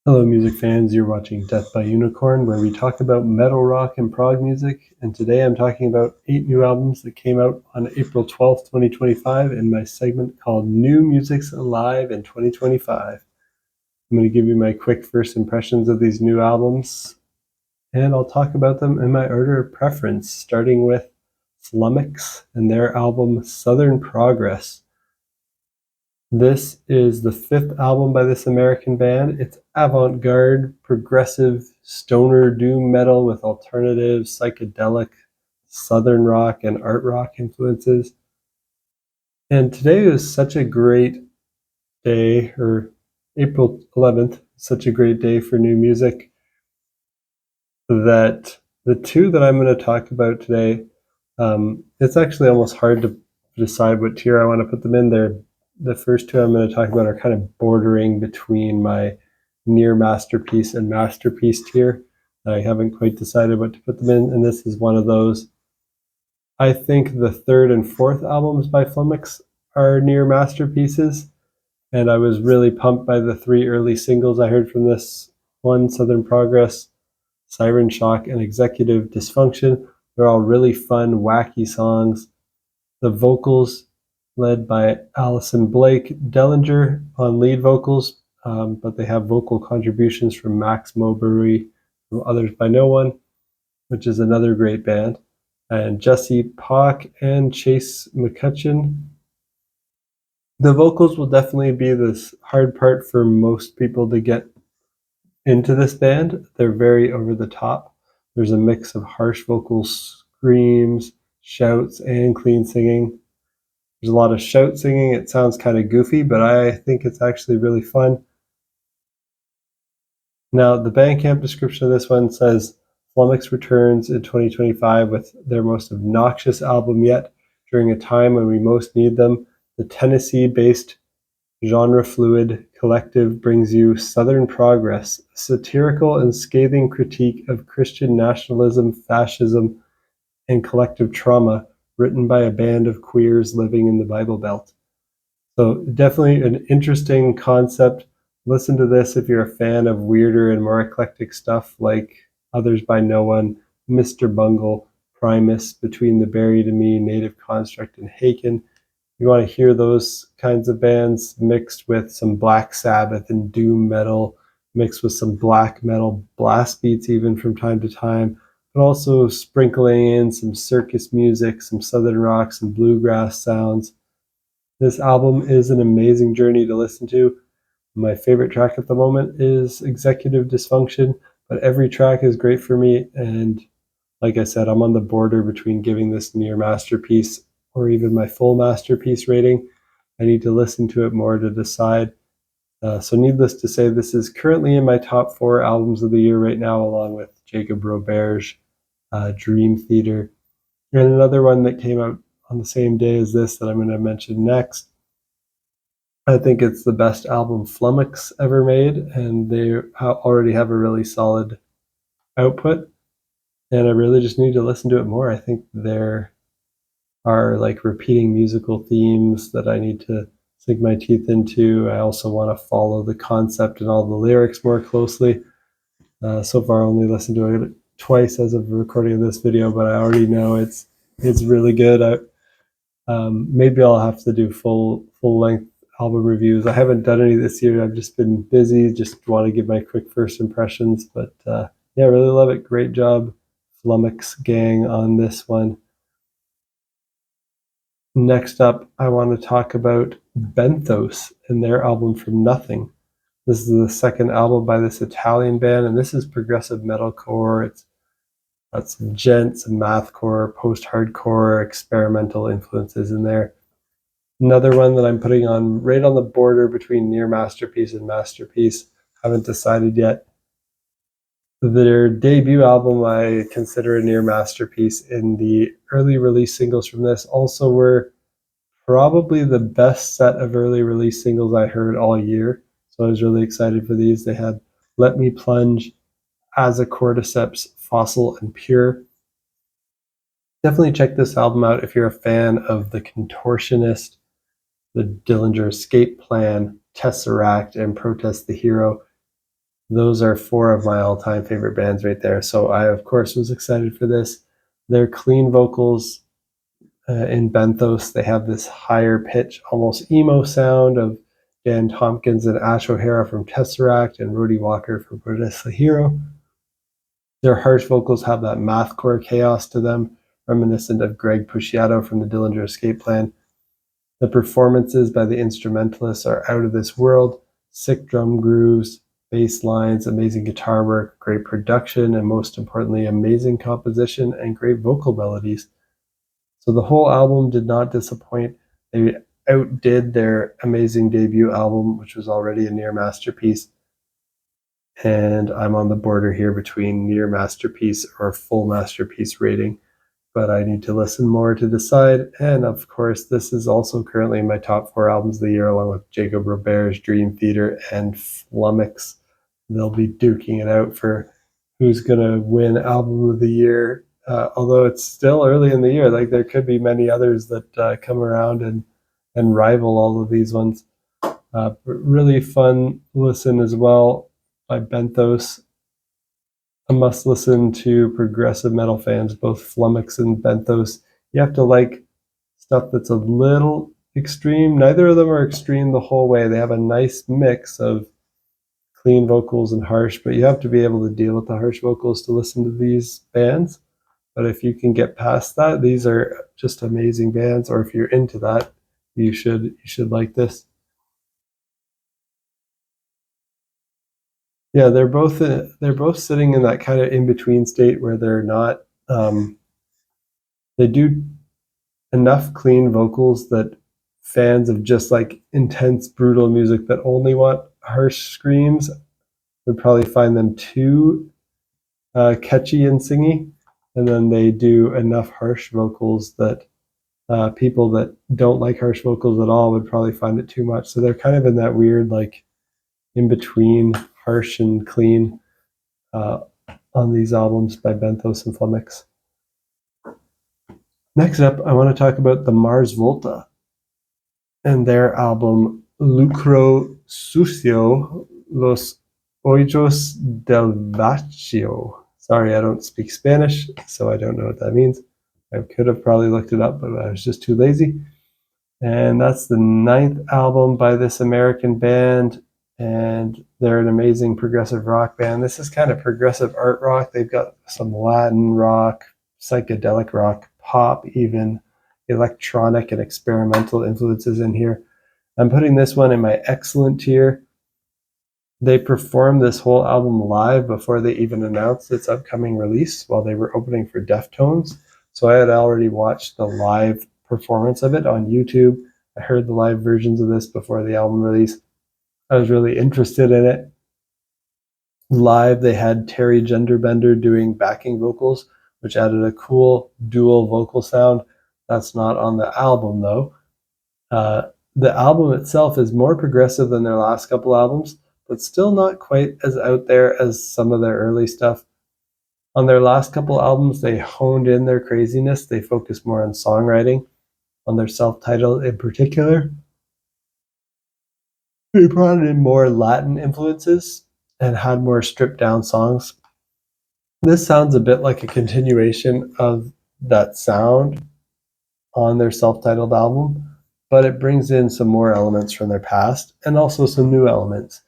Hello music fans, you're watching Death by Unicorn, where we talk about metal, rock, and prog music, and today I'm talking about 8 new albums that came out on April 12th, 2025 in my segment called New Music's Alive in 2025. I'm going to give you my quick first impressions of these new albums, and I'll talk about them in my order of preference, starting with Flummox and their album Southern Progress. This is the 5th album by this American band. It's avant-garde, progressive, stoner doom metal with alternative, psychedelic, southern rock, and art rock influences. And today was such a great day, or April 11th, such a great day for new music, that the two that I'm going to talk about today, it's actually almost hard to decide what tier I want to put them in. The first two I'm going to talk about are kind of bordering between my near masterpiece and masterpiece tier. I haven't quite decided what to put them in, and this is one of those. I think the 3rd and 4th albums by Flummox are near masterpieces, and I was really pumped by the 3 early singles I heard from this one, Southern Progress, Siren Shock, and Executive Dysfunction. They're all really fun, wacky songs. The vocals, led by Alison Blake Dellinger on lead vocals, but they have vocal contributions from Max Mowbray, from Others by No One, which is another great band, and Jesse Pock and Chase McCutcheon. The vocals will definitely be this hard part for most people to get into this band. They're very over the top. There's a mix of harsh vocal screams, shouts, and clean singing. There's a lot of shout singing. It sounds kind of goofy, but I think it's actually really fun. Now, the Bandcamp description of this one says, Flummox returns in 2025 with their most obnoxious album yet, during a time when we most need them. The Tennessee-based genre-fluid collective brings you Southern Progress, a satirical and scathing critique of Christian nationalism, fascism, and collective trauma, written by a band of queers living in the Bible Belt. So definitely an interesting concept. Listen to this if you're a fan of weirder and more eclectic stuff like Others by No One, Mr. Bungle, Primus, Between the Buried and Me, Native Construct, and Haken. You want to hear those kinds of bands mixed with some Black Sabbath and doom metal, mixed with some black metal blast beats even from time to time, but also sprinkling in some circus music, some southern rock, some bluegrass sounds. This album is an amazing journey to listen to. My favorite track at the moment is Executive Dysfunction, but every track is great for me, and like I said, I'm on the border between giving this near masterpiece or even my full masterpiece rating. I need to listen to it more to decide. So needless to say, this is currently in my top 4 albums of the year right now, along with Jacob Roberge, Dream Theater, and another one that came out on the same day as this that I'm going to mention next. I think it's the best album Flummox ever made, and they already have a really solid output, and I really just need to listen to it more. I think there are like repeating musical themes that I need to sink my teeth into. I also want to follow the concept and all the lyrics more closely. So far I only listened to it twice as of the recording of this video, but I already know it's really good. Maybe I'll have to do full length album reviews. I haven't done any this year. I've just been busy. Just want to give my quick first impressions. But yeah, really love it. Great job, Flummox gang, on this one. Next up, I want to talk about Benthos and their album From Nothing. This is the 2nd album by this Italian band, and this is progressive metalcore. It's got some gent, some mathcore, post-hardcore, experimental influences in there. Another one that I'm putting on right on the border between near masterpiece and masterpiece. Haven't decided yet. Their debut album I consider a near masterpiece, and the early release singles from this also were probably the best set of early release singles I heard all year. So I was really excited for these. They had Let Me Plunge, As a Cordyceps, Fossil, and Pure. Definitely check this album out if you're a fan of The Contortionist, The Dillinger Escape Plan, Tesseract, and Protest the Hero. Those are four of my all-time favorite bands right there. So I, of course, was excited for this. Their clean vocals in Benthos, they have this higher pitch, almost emo sound of Dan Tompkins and Ash O'Hara from Tesseract and Rhodey Walker from Protest the Hero. Their harsh vocals have that mathcore chaos to them, reminiscent of Greg Puciato from the Dillinger Escape Plan. The performances by the instrumentalists are out of this world. Sick drum grooves, bass lines, amazing guitar work, great production, and most importantly, amazing composition and great vocal melodies. So the whole album did not disappoint. They outdid their amazing debut album, which was already a near masterpiece. And I'm on the border here between near masterpiece or full masterpiece rating, but I need to listen more to decide. And of course, this is also currently in my top 4 albums of the year, along with Jacob Robert's Dream Theater and Flummox. They'll be duking it out for who's going to win album of the year. Although it's still early in the year, like there could be many others that come around and rival all of these ones. Really fun listen as well by Benthos. A must listen to progressive metal fans, both Flummox and Benthos. You have to like stuff that's a little extreme. Neither of them are extreme the whole way. They have a nice mix of clean vocals and harsh, but you have to be able to deal with the harsh vocals to listen to these bands. But if you can get past that, these are just amazing bands. Or if you're into that, you should like this. Yeah, they're both sitting in that kind of in between state where they're not. They do enough clean vocals that fans of just like intense, brutal music that only want harsh screams would probably find them too catchy and singy. And then they do enough harsh vocals that people that don't like harsh vocals at all would probably find it too much. So they're kind of in that weird like in between harsh and clean on these albums by Benthos and Flummox. Next up, I want to talk about the Mars Volta and their album Lucro, Sucio, Los Ojos del Vacio. Sorry, I don't speak Spanish, so I don't know what that means. I could have probably looked it up, but I was just too lazy. And that's the 9th album by this American band, and they're an amazing progressive rock band. This is kind of progressive art rock. They've got some Latin rock, psychedelic rock, pop even, electronic and experimental influences in here. I'm putting this one in my excellent tier. They performed this whole album live before they even announced its upcoming release while they were opening for Deftones. So I had already watched the live performance of it on YouTube. I heard the live versions of this before the album release. I was really interested in it. Live, they had Terry Genderbender doing backing vocals, which added a cool dual vocal sound. That's not on the album, though. The album itself is more progressive than their last couple albums, but still not quite as out there as some of their early stuff. On their last couple albums, they honed in their craziness. They focused more on songwriting, on their self-titled in particular. They brought in more Latin influences and had more stripped-down songs. This sounds a bit like a continuation of that sound on their self-titled album, but it brings in some more elements from their past and also some new elements.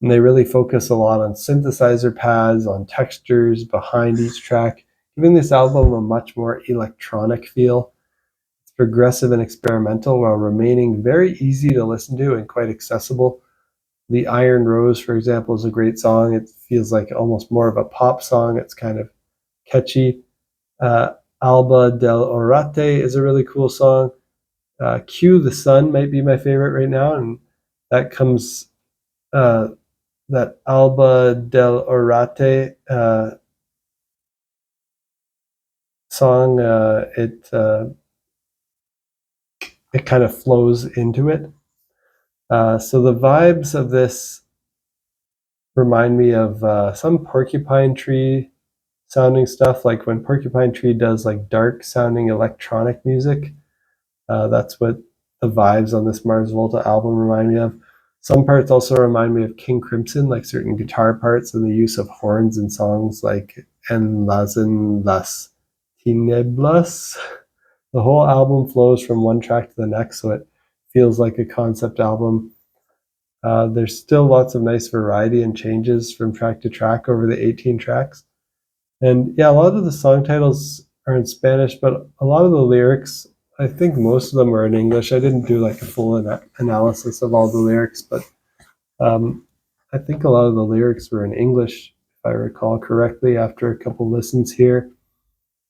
And they really focus a lot on synthesizer pads, on textures behind each track, giving this album a much more electronic feel. It's progressive and experimental while remaining very easy to listen to and quite accessible. The Iron Rose, for example, is a great song. It feels like almost more of a pop song. It's kind of catchy. Alba del Orate is a really cool song. Cue the Sun might be my favorite right now, and that comes that Alba del Orate song. It kind of flows into it. So the vibes of this remind me of some Porcupine Tree sounding stuff, like when Porcupine Tree does like dark sounding electronic music. That's what the vibes on this Mars Volta album remind me of. Some parts also remind me of King Crimson, like certain guitar parts and the use of horns in songs like En Lazen las Tinieblas. The whole album flows from one track to the next, so it feels like a concept album. There's still lots of nice variety and changes from track to track over the 18 tracks. And yeah, a lot of the song titles are in Spanish, but a lot of the lyrics, I think most of them are in English. I didn't do like a full analysis of all the lyrics, but I think a lot of the lyrics were in English, if I recall correctly, after a couple listens here.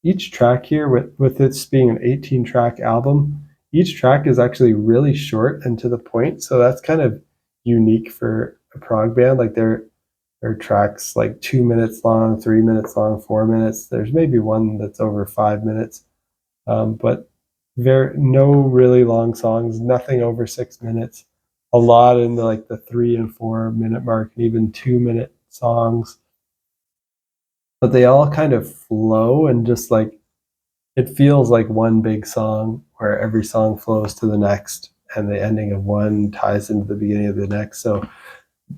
Each track here, with this being an 18-track album, each track is actually really short and to the point, so that's kind of unique for a prog band. Like there are tracks like 2 minutes long, 3 minutes long, 4 minutes. There's maybe one that's over 5 minutes, but no really long songs, nothing over 6 minutes. A lot in the 3 and 4 minute mark, and even 2 minute songs. But they all kind of flow, and just like it feels like one big song where every song flows to the next, and the ending of one ties into the beginning of the next. So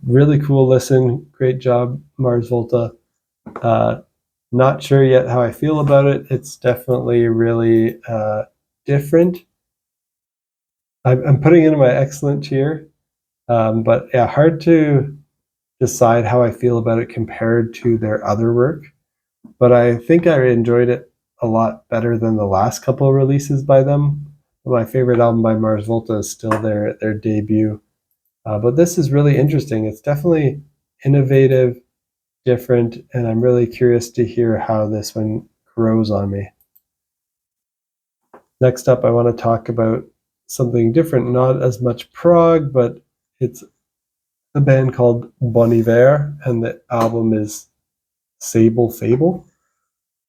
really cool listen. Great job, Mars Volta. Not sure yet how I feel about it. It's definitely really different. I'm putting it in my excellent tier, but yeah, hard to decide how I feel about it compared to their other work. But I think I enjoyed it a lot better than the last couple of releases by them. My favorite album by Mars Volta is still their debut. But this is really interesting. It's definitely innovative, different, and I'm really curious to hear how this one grows on me. Next up, I want to talk about something different, not as much prog, but it's a band called Iver, and the album is Fable.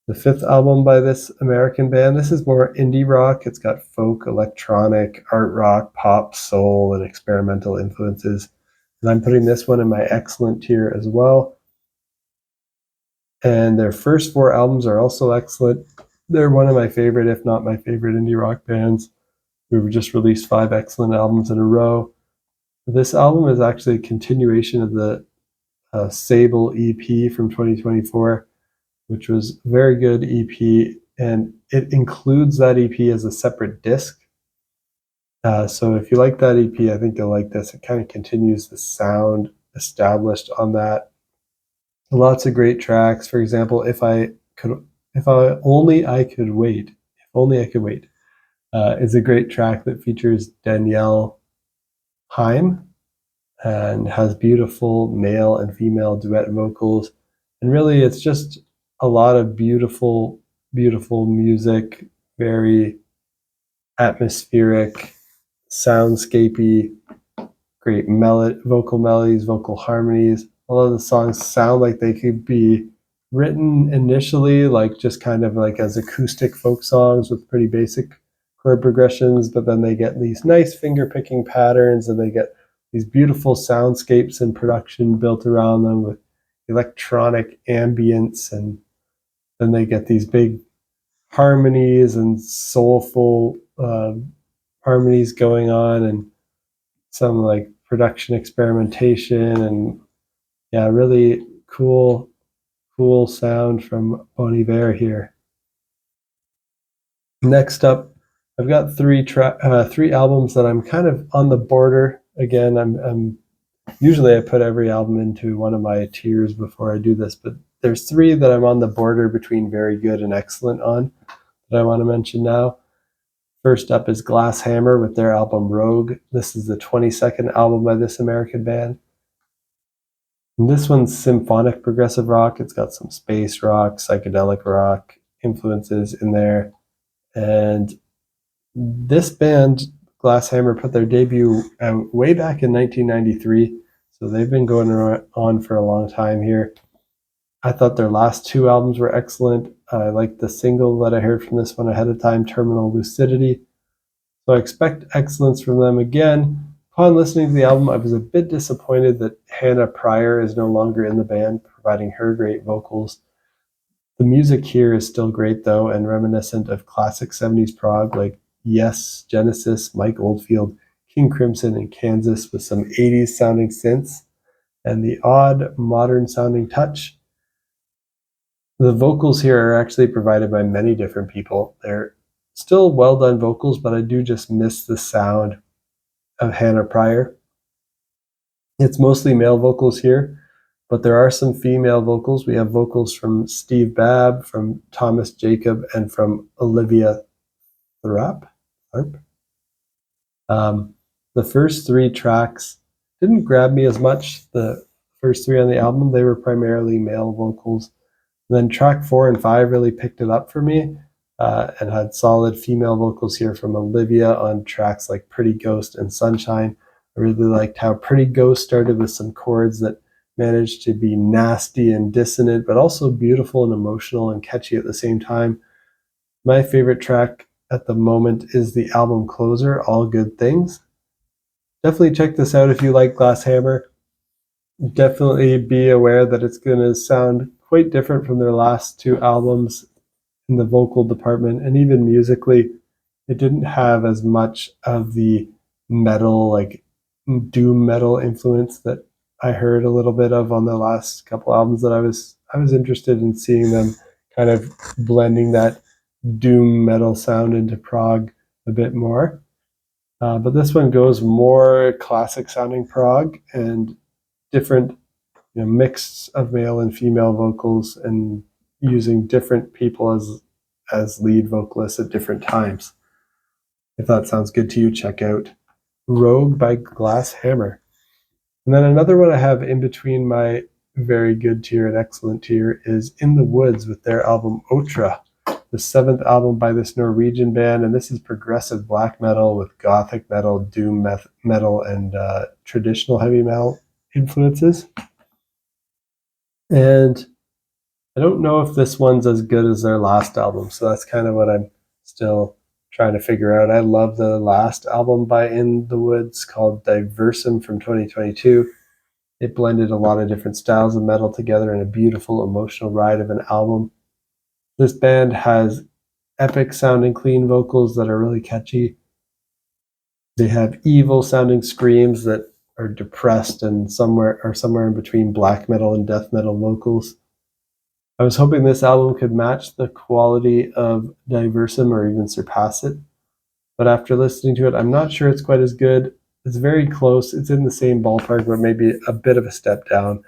The fifth album by this American band. This is more indie rock. It's got folk, electronic, art rock, pop, soul, and experimental influences. And I'm putting this one in my excellent tier as well. And their first 4 albums are also excellent. They're one of my favorite, if not my favorite, indie rock bands. We've just released 5 excellent albums in a row. This album is actually a continuation of the Sable EP from 2024, which was a very good EP, and it includes that EP as a separate disc. So if you like that EP, I think you'll like this. It kind of continues the sound established on that. Lots of great tracks. For example, if only I could wait, is a great track that features Danielle Haim and has beautiful male and female duet vocals. And really, it's just a lot of beautiful, beautiful music, very atmospheric, soundscapey, great vocal melodies, vocal harmonies. A lot of the songs sound like they could be written initially like just kind of like as acoustic folk songs with pretty basic chord progressions, but then they get these nice finger picking patterns, and they get these beautiful soundscapes and production built around them with electronic ambience, and then they get these big harmonies and soulful harmonies going on, and some like production experimentation, and yeah, really cool sound from Bon Iver here. Next up, I've got 3 albums that I'm kind of on the border. Again, I'm usually I put every album into one of my tiers before I do this, but there's 3 that I'm on the border between very good and excellent on that I want to mention now. First up is Glass Hammer with their album Rogue. This is the 22nd album by this American band. And this one's symphonic progressive rock. It's got some space rock, psychedelic rock influences in there. And this band, Glass Hammer, put their debut out way back in 1993. So they've been going on for a long time here. I thought their last 2 albums were excellent. I liked the single that I heard from this one ahead of time, Terminal Lucidity. So I expect excellence from them again. Upon listening to the album, I was a bit disappointed that Hannah Pryor is no longer in the band, providing her great vocals. The music here is still great, though, and reminiscent of classic 70s prog like Yes, Genesis, Mike Oldfield, King Crimson in Kansas with some 80s sounding synths and the odd modern sounding touch. The vocals here are actually provided by many different people. They're still well done vocals, but I do just miss the sound of Hannah Pryor. It's mostly male vocals here, but there are some female vocals. We have vocals from Steve Babb, from Thomas Jacob, and from Olivia Thorpe. The first three tracks didn't grab me as much. The first three on the album, they were primarily male vocals. And then track 4 and 5 really picked it up for me, and had solid female vocals here from Olivia on tracks like Pretty Ghost and Sunshine. I really liked how Pretty Ghost started with some chords that managed to be nasty and dissonant, but also beautiful and emotional and catchy at the same time. My favorite track at the moment is the album closer, All Good Things. Definitely check this out if you like Glass Hammer. Definitely be aware that it's going to sound quite different from their last two albums in the vocal department, and even musically, it didn't have as much of the metal, like doom metal influence that I heard a little bit of on the last couple albums that I was interested in seeing them kind of blending that doom metal sound into prog a bit more. But this one goes more classic sounding prog and different, mix of male and female vocals, and using different people as lead vocalists at different times. If that sounds good to you, check out Rogue by Glass Hammer. And then another one I have in between my very good tier and excellent tier is In the Woods with their album Otra, the 7th album by this Norwegian band, and this is progressive black metal with gothic metal, doom metal, and traditional heavy metal influences. And I don't know if this one's as good as their last album, so that's kind of what I'm still trying to figure out. I love the last album by In the Woods called Diversum from 2022. It blended a lot of different styles of metal together in a beautiful emotional ride of an album. This band has epic sounding clean vocals that are really catchy. They have evil sounding screams that are depressed and somewhere in between black metal and death metal vocals. I was hoping this album could match the quality of Diversum or even surpass it, but after listening to it, I'm not sure it's quite as good. It's very close. It's in the same ballpark, but maybe a bit of a step down.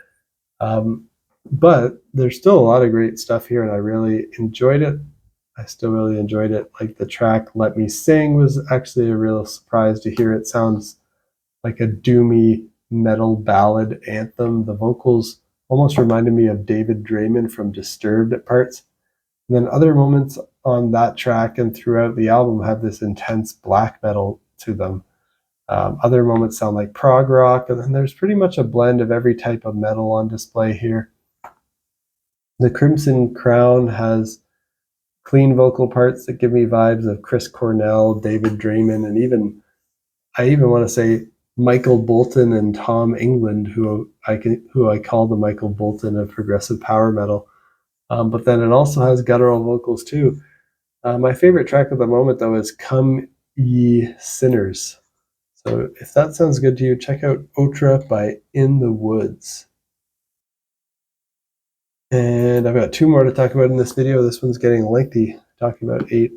But there's still a lot of great stuff here, and I really enjoyed it. I still really enjoyed it. Like the track Let Me Sing was actually a real surprise to hear. It sounds like a doomy metal ballad anthem. The vocals almost reminded me of David Draymond from Disturbed at parts. And then other moments on that track and throughout the album have this intense black metal to them. Other moments sound like prog rock, and then there's pretty much a blend of every type of metal on display here. The Crimson Crown has clean vocal parts that give me vibes of Chris Cornell, David Draymond, and I even want to say Michael Bolton and Tom England, who I call the Michael Bolton of progressive power metal. But then it also has guttural vocals too. My favorite track at the moment, though, is Come Ye Sinners. So if that sounds good to you, check out Otra by In the Woods. And I've got 2 more to talk about in this video. This one's getting lengthy, talking about 8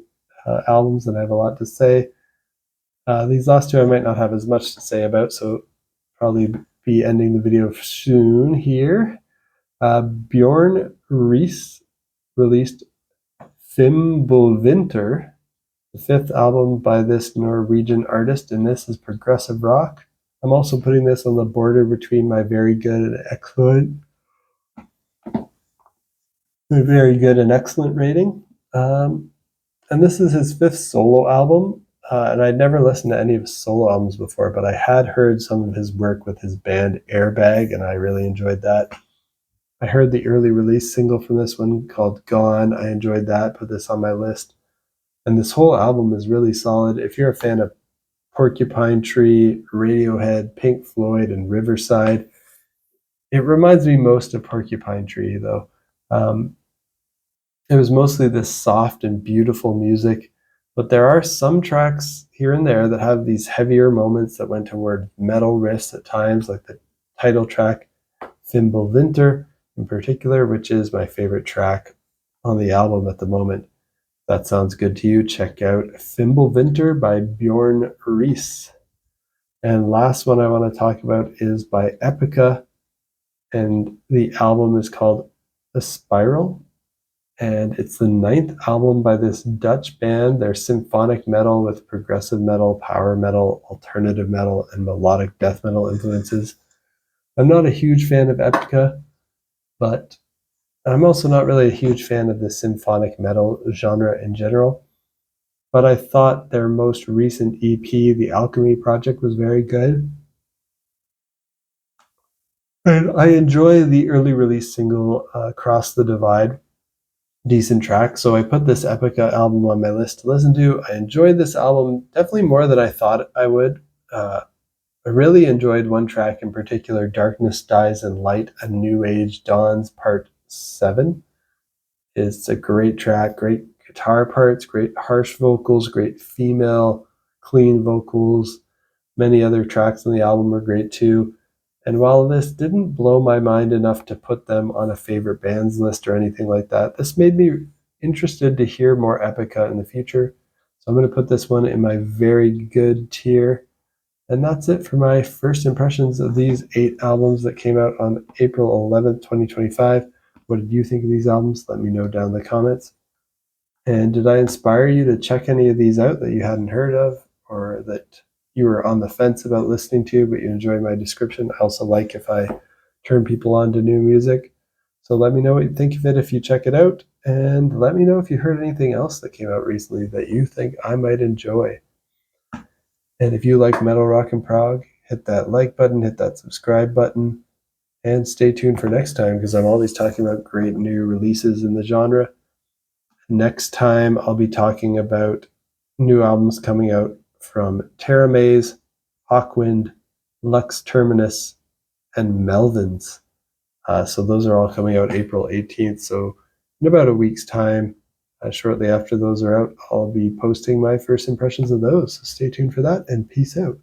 albums, and I have a lot to say. These last 2 I might not have as much to say about, so probably be ending the video soon here. Bjorn Riis released Fimbulvinter, the 5th album by this Norwegian artist, and this is progressive rock. I'm also putting this on the border between my very good and excellent rating. And this is his 5th solo album, and I'd never listened to any of his solo albums before, but I had heard some of his work with his band Airbag, and I really enjoyed that. I heard the early release single from this one called Gone. I enjoyed that, put this on my list. And this whole album is really solid. If you're a fan of Porcupine Tree, Radiohead, Pink Floyd, and Riverside, it reminds me most of Porcupine Tree, though. It was mostly this soft and beautiful music But there are some tracks here and there that have these heavier moments that went toward metal riffs at times, like the title track, Fimbulvinter in particular, which is my favorite track on the album at the moment. If that sounds good to you, check out Fimbulvinter by Bjorn Riis. And last one I want to talk about is by Epica, and the album is called Aspiral, and it's the 9th album by this Dutch band. They're symphonic metal with progressive metal, power metal, alternative metal, and melodic death metal influences. I'm not a huge fan of Epica, but I'm also not really a huge fan of the symphonic metal genre in general. But I thought their most recent EP, The Alchemy Project, was very good. And I enjoy the early release single, Cross the Divide. Decent track. So I put this Epica album on my list to listen to. I enjoyed this album definitely more than I thought I would. I really enjoyed one track in particular, Darkness Dies in Light, A New Age Dawns, Part 7. It's a great track, great guitar parts, great harsh vocals, great female clean vocals. Many other tracks on the album are great too. And while this didn't blow my mind enough to put them on a favorite bands list or anything like that, this made me interested to hear more Epica in the future. So I'm going to put this one in my very good tier. And that's it for my first impressions of these 8 albums that came out on April 11th, 2025. What did you think of these albums? Let me know down in the comments. And did I inspire you to check any of these out that you hadn't heard of, or that you were on the fence about listening to, but you enjoy my description? I also like if I turn people on to new music. So let me know what you think of it if you check it out, and let me know if you heard anything else that came out recently that you think I might enjoy. And if you like metal, rock, and prog, hit that like button, hit that subscribe button, and stay tuned for next time, because I'm always talking about great new releases in the genre. Next time, I'll be talking about new albums coming out from Terra Maze, Hawkwind, Lux Terminus, and Melvins. So those are all coming out April 18th. So in about a week's time, shortly after those are out, I'll be posting my first impressions of those. So stay tuned for that, and peace out.